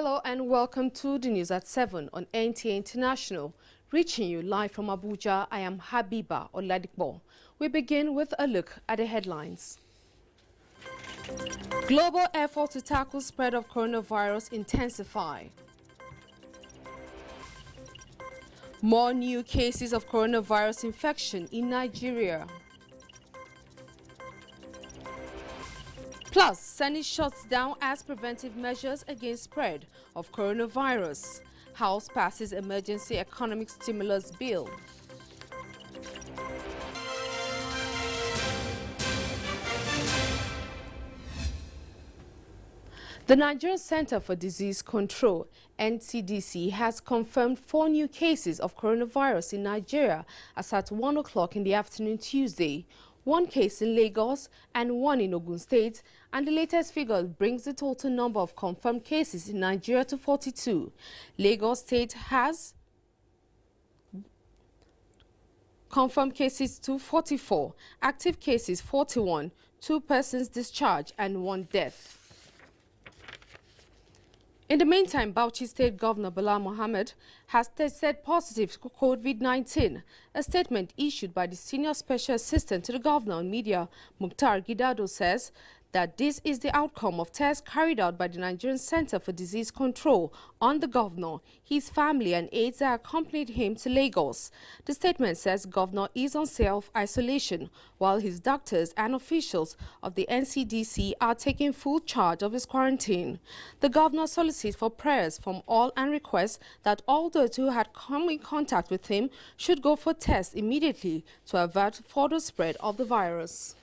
Hello and welcome to the news at 7 on NTA International. Reaching you live from Abuja, I am Habiba Oladikbo. We begin with a look at the headlines. Global effort to tackle spread of coronavirus intensify. More new cases of coronavirus infection in Nigeria. Plus, Senate shuts down as preventive measures against spread of coronavirus. House passes emergency economic stimulus bill. The Nigerian Center for Disease Control, NCDC, has confirmed 4 new cases of coronavirus in Nigeria as at 1 o'clock in the afternoon Tuesday. 1 case in Lagos and 1 in Ogun State, and the latest figure brings the total number of confirmed cases in Nigeria to 42. Lagos State has confirmed cases to 44, active cases 41, 2 persons discharged and 1 death. In the meantime, Bauchi State Governor Bala Mohammed has tested positive to COVID-19. A statement issued by the Senior Special Assistant to the Governor on Media, Mukhtar Gidado, says that this is the outcome of tests carried out by the Nigerian Center for Disease Control on the governor, his family and aides that accompanied him to Lagos. The statement says governor is on self-isolation, while his doctors and officials of the NCDC are taking full charge of his quarantine. The governor solicits for prayers from all and requests that all those who had come in contact with him should go for tests immediately to avert further spread of the virus.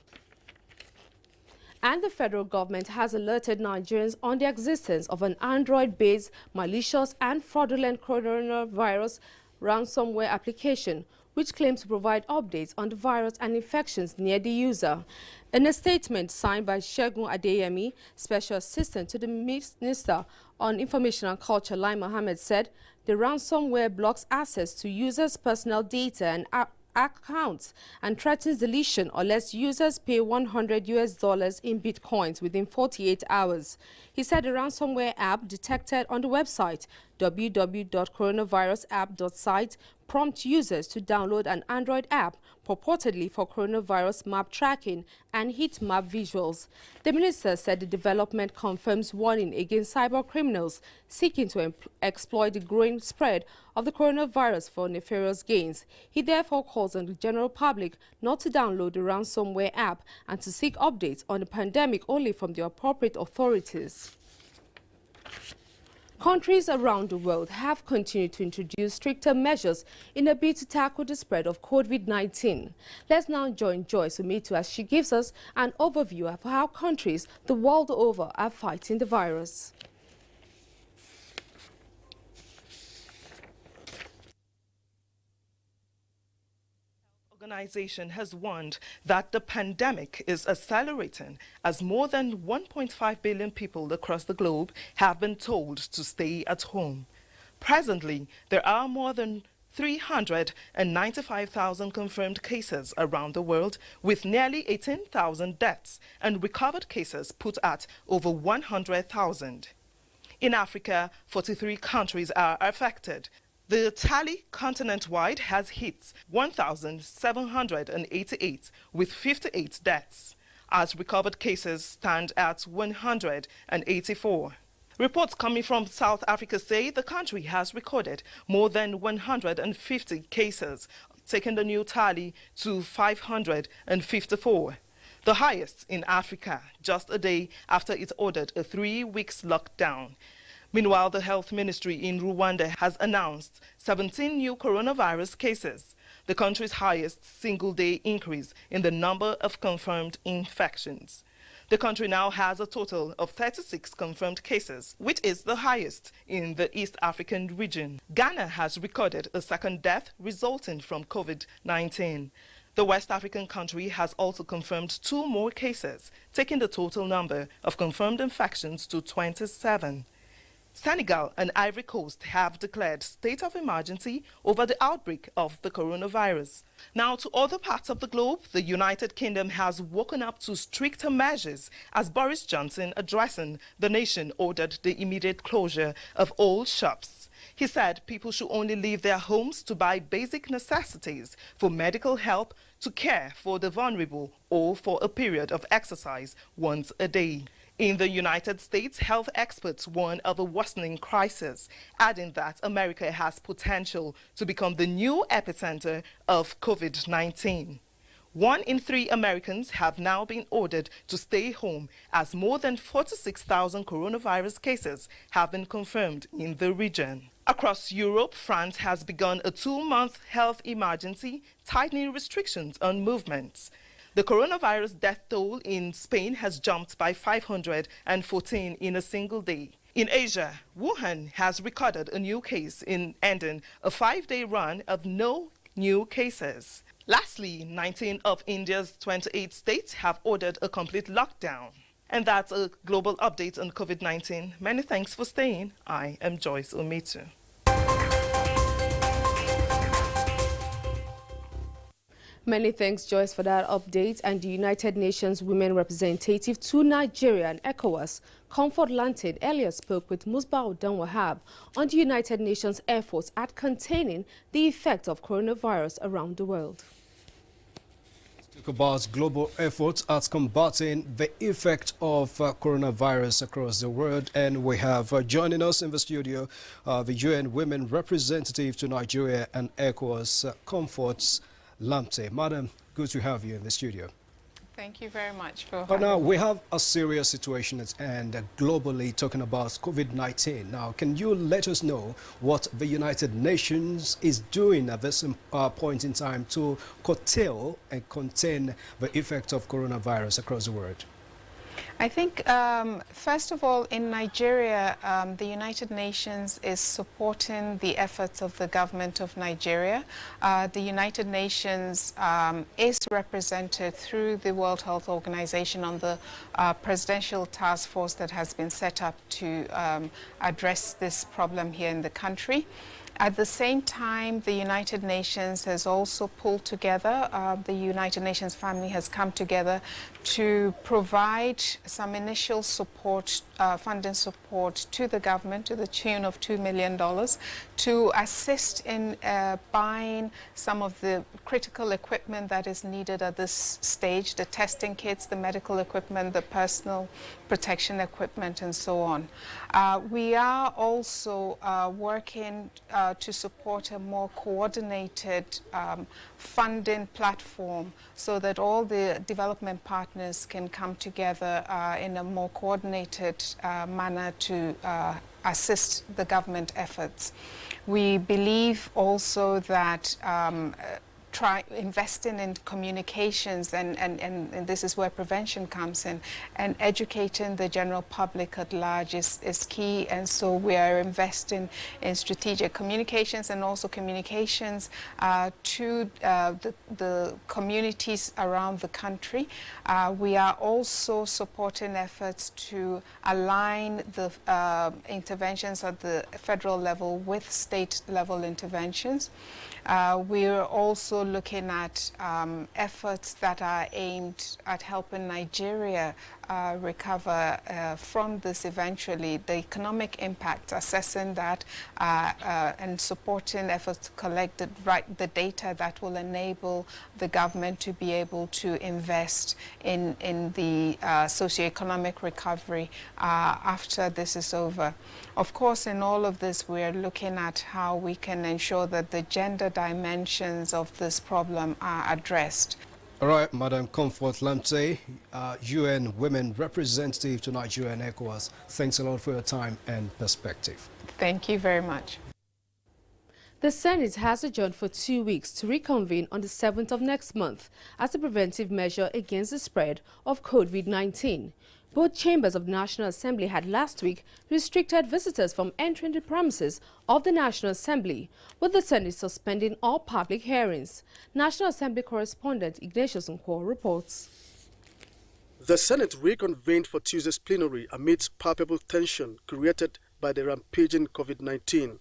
And the federal government has alerted Nigerians on the existence of an Android-based malicious and fraudulent coronavirus ransomware application, which claims to provide updates on the virus and infections near the user. In a statement signed by Segun Adeyemi, Special Assistant to the Minister on Information and Culture, Lai Mohammed, said the ransomware blocks access to users' personal data and accounts and threatens deletion unless users pay $100 in bitcoins within 48 hours. He said the ransomware app detected on the website www.coronavirusapp.site prompt users to download an Android app purportedly for coronavirus map tracking and heat map visuals. The minister said the development confirms warning against cyber criminals seeking to exploit the growing spread of the coronavirus for nefarious gains. He therefore calls on the general public not to download the ransomware app and to seek updates on the pandemic only from the appropriate authorities. Countries around the world have continued to introduce stricter measures in a bid to tackle the spread of COVID-19. Let's now join Joyce Umitu as she gives us an overview of how countries the world over are fighting the virus. Organization has warned that the pandemic is accelerating as more than 1.5 billion people across the globe have been told to stay at home. Presently, there are more than 395,000 confirmed cases around the world, with nearly 18,000 deaths and recovered cases put at over 100,000. In Africa, 43 countries are affected. The tally continent-wide has hit 1,788 with 58 deaths, as recovered cases stand at 184. Reports coming from South Africa say the country has recorded more than 150 cases, taking the new tally to 554, the highest in Africa, just a day after it ordered a 3-week lockdown. Meanwhile, the health ministry in Rwanda has announced 17 new coronavirus cases, the country's highest single-day increase in the number of confirmed infections. The country now has a total of 36 confirmed cases, which is the highest in the East African region. Ghana has recorded a second death resulting from COVID-19. The West African country has also confirmed 2 more cases, taking the total number of confirmed infections to 27. Senegal and Ivory Coast have declared state of emergency over the outbreak of the coronavirus. Now to other parts of the globe, the United Kingdom has woken up to stricter measures as Boris Johnson, addressing the nation, ordered the immediate closure of all shops. He said people should only leave their homes to buy basic necessities, for medical help, to care for the vulnerable, or for a period of exercise once a day. In the United States, health experts warn of a worsening crisis, adding that America has potential to become the new epicenter of COVID-19. 1 in 3 Americans have now been ordered to stay home as more than 46,000 coronavirus cases have been confirmed in the region. Across Europe, France has begun a 2-month health emergency, tightening restrictions on movements. The coronavirus death toll in Spain has jumped by 514 in a single day. In Asia, Wuhan has recorded a new case, ending a 5-day run of no new cases. Lastly, 19 of India's 28 states have ordered a complete lockdown. And that's a global update on COVID-19. Many thanks for staying. I am Joyce Ometu. Many thanks, Joyce, for that update. And the United Nations Women Representative to Nigeria and ECOWAS, Comfort Lantern, earlier spoke with Musbah Wahab on the United Nations efforts at containing the effect of coronavirus around the world. Talk about global efforts at combating the effect of coronavirus across the world, and we have joining us in the studio the UN Women Representative to Nigeria and ECOWAS, Comfort Lantern. Madam, good to have you in the studio. Thank you very much for But now we have a serious situation at hand globally, talking about COVID-19. Now, can you let us know what the United Nations is doing at this point in time to curtail and contain the effect of coronavirus across the world? I think, first of all, in Nigeria, the United Nations is supporting the efforts of the government of Nigeria. The United Nations is represented through the World Health Organization on the presidential task force that has been set up to address this problem here in the country. At the same time, the United Nations has also pulled together, the United Nations family has come together to provide some initial support, funding support to the government to the tune of $2 million to assist in buying some of the critical equipment that is needed at this stage, the testing kits, the medical equipment, the personal protection equipment, and so on. We are also working to support a more coordinated funding platform so that all the development partners can come together in a more coordinated manner to assist the government efforts. We believe also that investing in communications, and this is where prevention comes in, and educating the general public at large is key. And so we are investing in strategic communications and also communications to the communities around the country. We are also supporting efforts to align the interventions at the federal level with state level interventions. We are also looking at efforts that are aimed at helping Nigeria recover from this eventually, the economic impact, assessing that and supporting efforts to collect the data that will enable the government to be able to invest in the socioeconomic recovery after this is over. Of course, in all of this, we are looking at how we can ensure that the gender dimensions of this problem are addressed. All right, Madam Comfort Lantern, UN Women Representative to Nigeria and ECOWAS. Thanks a lot for your time and perspective. Thank you very much. The Senate has adjourned for 2 weeks to reconvene on the 7th of next month as a preventive measure against the spread of COVID-19. Both chambers of the National Assembly had last week restricted visitors from entering the premises of the National Assembly, with the Senate suspending all public hearings. National Assembly correspondent Ignatius Nkwo reports. The Senate reconvened for Tuesday's plenary amidst palpable tension created by the rampaging COVID-19.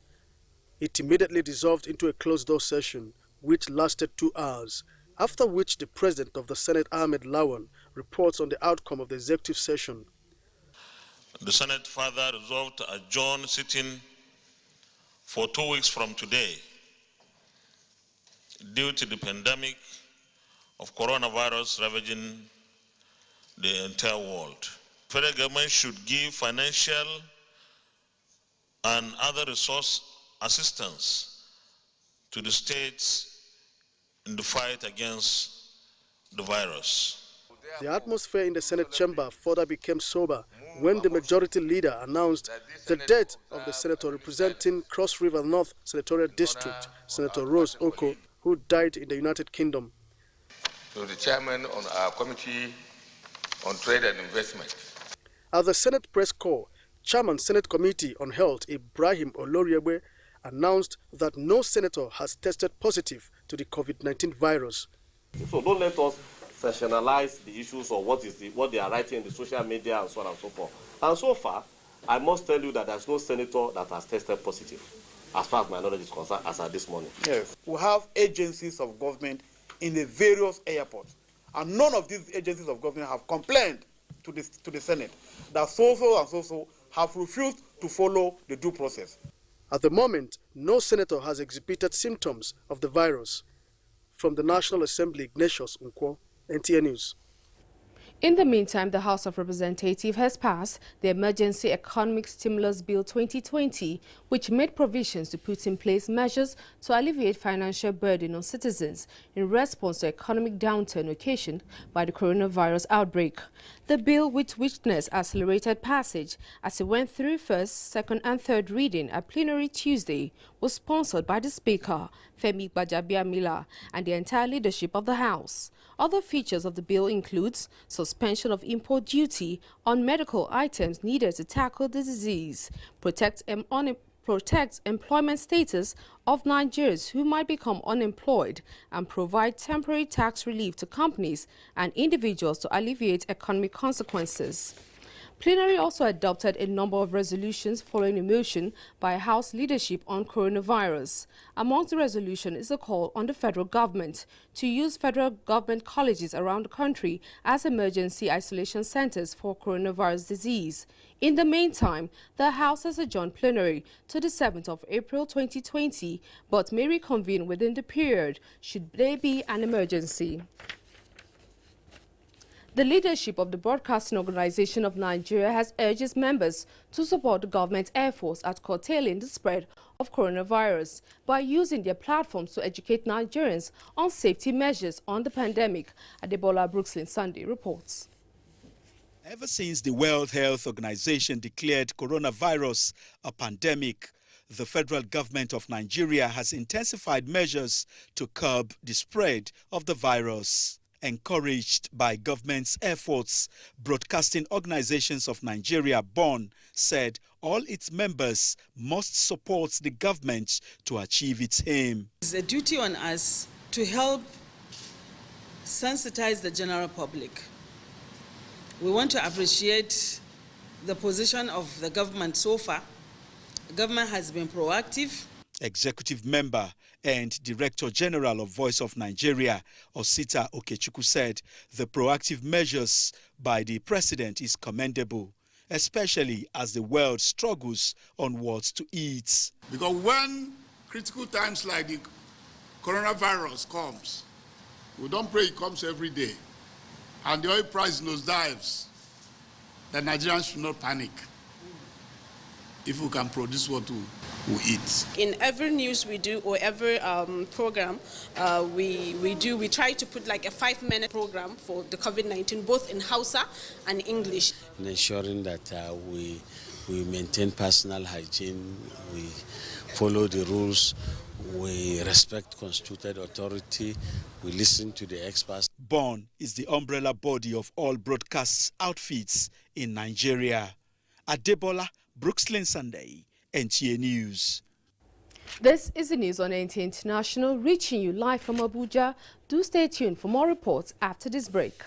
It immediately dissolved into a closed-door session, which lasted 2 hours, after which the President of the Senate, Ahmed Lawan, reports on the outcome of the executive session. The Senate further resolved to adjourn sitting for 2 weeks from today due to the pandemic of coronavirus ravaging the entire world. Federal government should give financial and other resource assistance to the states in the fight against the virus. The atmosphere in the Senate chamber further became sober when the majority leader announced the death of the senator representing Cross River North Senatorial District, Senator Rose Oko, who died in the United Kingdom. To the chairman on our Committee on Trade and Investment. At the Senate press corps, Chairman Senate Committee on Health Ibrahim Oloriegbe announced that no senator has tested positive to the COVID-19 virus. So don't let us sensationalize the issues or what they are writing in the social media and so on and so forth. And so far, I must tell you that there's no senator that has tested positive, as far as my knowledge is concerned, as at this morning. Yes. We have agencies of government in the various airports, and none of these agencies of government have complained to the Senate that so-so and so-so have refused to follow the due process. At the moment, no senator has exhibited symptoms of the virus. From the National Assembly, Ignatius Nkwo, NTA News. In the meantime, the House of Representatives has passed the Emergency Economic Stimulus Bill 2020, which made provisions to put in place measures to alleviate financial burden on citizens in response to economic downturn occasioned by the coronavirus outbreak. The bill, which witnessed accelerated passage as it went through first, second and third reading at plenary Tuesday, was sponsored by the Speaker, Femi Gbajabiamila, and the entire leadership of the House. Other features of the bill includes suspension of import duty on medical items needed to tackle the disease, protect employment status of Nigerians who might become unemployed, and provide temporary tax relief to companies and individuals to alleviate economic consequences. Plenary also adopted a number of resolutions following a motion by House leadership on coronavirus. Amongst the resolution is a call on the federal government to use federal government colleges around the country as emergency isolation centers for coronavirus disease. In the meantime, the House has adjourned plenary to the 7th of April 2020, but may reconvene within the period should there be an emergency. The leadership of the Broadcasting Organization of Nigeria has urged its members to support the government's efforts at curtailing the spread of coronavirus by using their platforms to educate Nigerians on safety measures on the pandemic. Adebola Brooklyn Sunday reports. Ever since the World Health Organization declared coronavirus a pandemic, the federal government of Nigeria has intensified measures to curb the spread of the virus. Encouraged by government's efforts, Broadcasting Organizations of Nigeria, BON, said all its members must support the government to achieve its aim. It's a duty on us to help sensitize the general public. We want to appreciate the position of the government so far. The government has been proactive. Executive member and Director General of Voice of Nigeria, Osita Okechukwu, said the proactive measures by the president is commendable, especially as the world struggles on what to eat. Because when critical times like the coronavirus comes, we don't pray it comes every day, and the oil price nosedives, the Nigerians should not panic if we can produce what we eat. In every news we do or every program we try to put like a 5-minute program for the COVID-19, both in Hausa and English. And ensuring that we maintain personal hygiene, we follow the rules, we respect constituted authority, we listen to the experts. BON is the umbrella body of all broadcast outfits in Nigeria. Adebola Brooklyn Sunday, NTA News. This is the news on NTA International, reaching you live from Abuja. Do stay tuned for more reports after this break.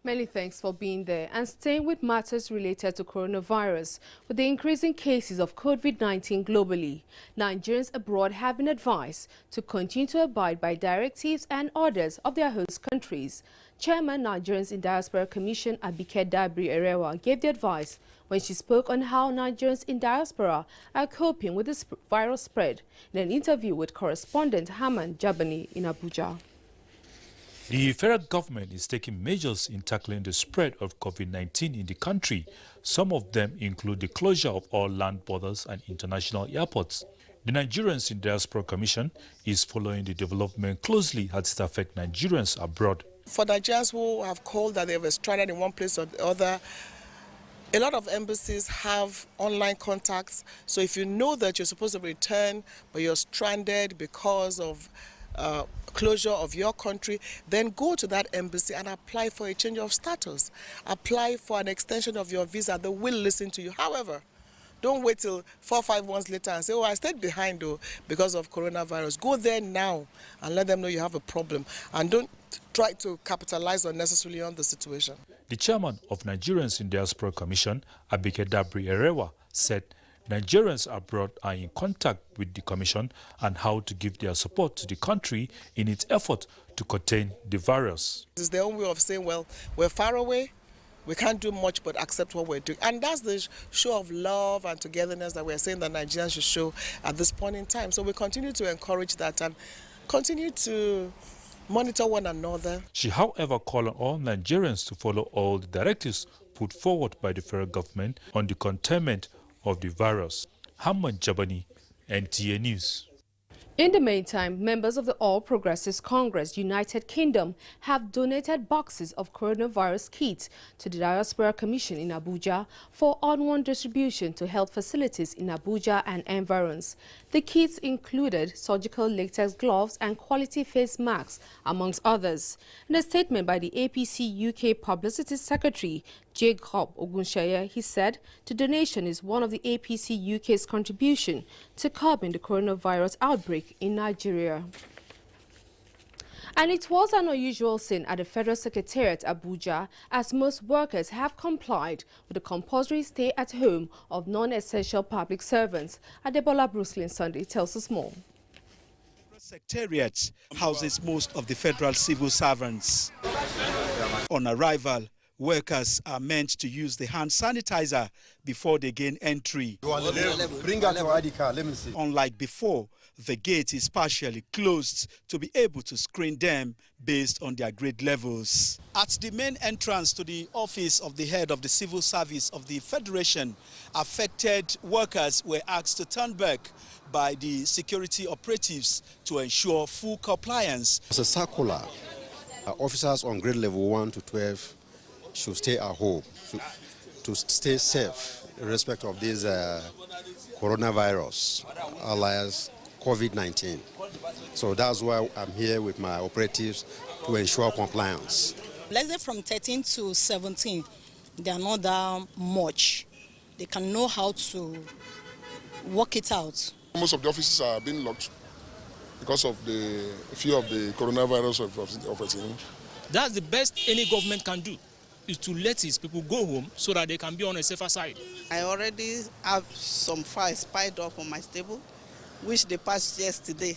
Many thanks for being there. And staying with matters related to coronavirus, with the increasing cases of COVID-19 globally, Nigerians abroad have been advised to continue to abide by directives and orders of their host countries. Chairman Nigerians in Diaspora Commission Abike Dabiri-Erewa gave the advice when she spoke on how Nigerians in diaspora are coping with this viral spread in an interview with correspondent Haman Jabani in Abuja. The federal government is taking measures in tackling the spread of COVID-19 in the country. Some of them include the closure of all land borders and international airports. The Nigerians in Diaspora Commission is following the development closely as it affects Nigerians abroad. For Nigerians who have called that they were stranded in one place or the other, a lot of embassies have online contacts. So if you know that you're supposed to return, but you're stranded because of closure of your country, then go to that embassy and apply for a change of status. Apply for an extension of your visa. They will listen to you. However, don't wait till 4 or 5 months later and say, oh, I stayed behind though because of coronavirus. Go there now and let them know you have a problem. And don't try to capitalize unnecessarily on the situation. The chairman of Nigerians in Diaspora Commission, Abike Dabiri-Erewa, said Nigerians abroad are in contact with the Commission and how to give their support to the country in its effort to contain the virus. It's their own way of saying, well, we're far away, we can't do much but accept what we're doing. And that's the show of love and togetherness that we're saying that Nigerians should show at this point in time. So we continue to encourage that and continue to monitor one another. She, however, called on all Nigerians to follow all the directives put forward by the federal government on the containment of the virus. Hamad Jabani, NTA News. In the meantime, members of the All Progressives Congress United Kingdom have donated boxes of coronavirus kits to the Diaspora Commission in Abuja for onward distribution to health facilities in Abuja and environs. The kits included surgical latex gloves and quality face masks, amongst others. In a statement by the APC UK Publicity Secretary, Jacob Ogunsheye, he said the donation is one of the APC UK's contribution to curbing the coronavirus outbreak in Nigeria. And it was an unusual scene at the Federal Secretariat Abuja, as most workers have complied with the compulsory stay at home of non-essential public servants. Adebola Brucelin Sunday tells us more. The Secretariat houses most of the federal civil servants. On arrival, workers are meant to use the hand sanitizer before they gain entry. Bring out your ID card, let me see. Unlike before, the gate is partially closed to be able to screen them based on their grade levels. At the main entrance to the office of the head of the civil service of the Federation, affected workers were asked to turn back by the security operatives to ensure full compliance. It's a circular. Officers on grade level 1 to 12 should stay at home to stay safe in respect of this coronavirus, alias COVID-19. So that's why I'm here with my operatives to ensure compliance. Let's say from 13 to 17, they are not that much. They can know how to work it out. Most of the offices are being locked because of the fear of the coronavirus of That's the best any government can do, is to let its people go home so that they can be on a safer side. I already have some files piled up on my table, which they passed yesterday,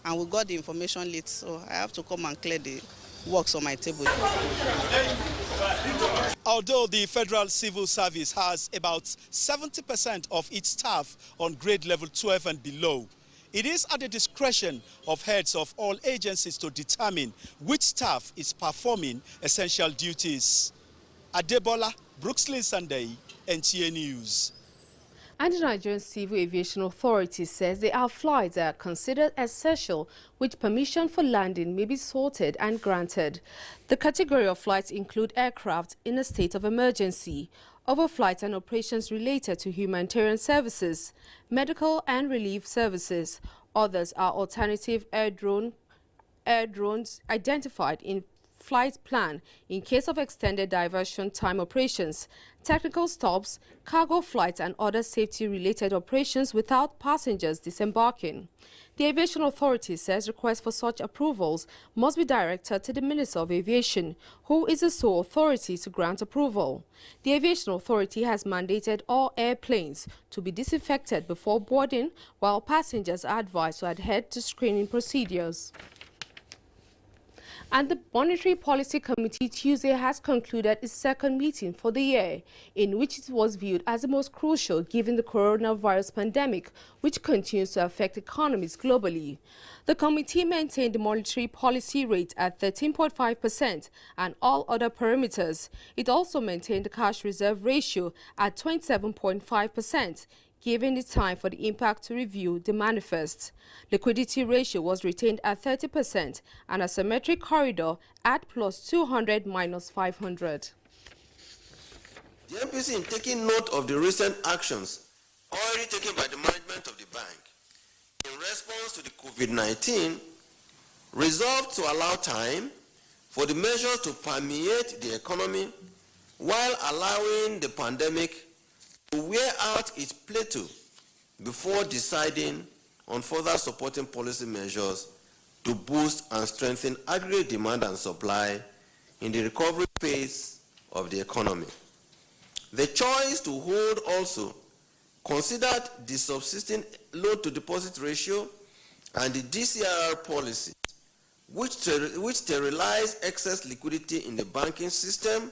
and we got the information late, so I have to come and clear the works on my table. Although the Federal Civil Service has about 70% of its staff on grade level 12 and below, it is at the discretion of heads of all agencies to determine which staff is performing essential duties. Adebola Brucelin Sunday, NTA News. And the Nigerian Civil Aviation Authority says there are flights that are considered essential, which permission for landing may be sorted and granted. The category of flights include aircraft in a state of emergency, overflights and operations related to humanitarian services, medical and relief services. Others are alternative air drones identified in flight plan in case of extended diversion time operations, technical stops, cargo flights and other safety-related operations without passengers disembarking. The Aviation Authority says requests for such approvals must be directed to the Minister of Aviation, who is the sole authority to grant approval. The Aviation Authority has mandated all airplanes to be disinfected before boarding, while passengers are advised to adhere to screening procedures. And the Monetary Policy Committee Tuesday has concluded its second meeting for the year, in which it was viewed as the most crucial given the coronavirus pandemic, which continues to affect economies globally. The committee maintained the monetary policy rate at 13.5% and all other parameters. It also maintained the cash reserve ratio at 27.5%. Given the time for the impact to review the manifest. Liquidity ratio was retained at 30% and a symmetric corridor at plus 200 minus 500. The MPC, in taking note of the recent actions already taken by the management of the bank in response to the COVID-19, resolved to allow time for the measures to permeate the economy while allowing the pandemic to wear out its plateau before deciding on further supporting policy measures to boost and strengthen aggregate demand and supply in the recovery phase of the economy. The choice to hold also considered the subsisting loan-to-deposit ratio and the DCR policies, which sterilize excess liquidity in the banking system.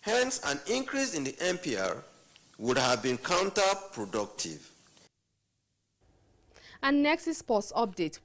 Hence, an increase in the MPR would have been counterproductive. And next is sports update.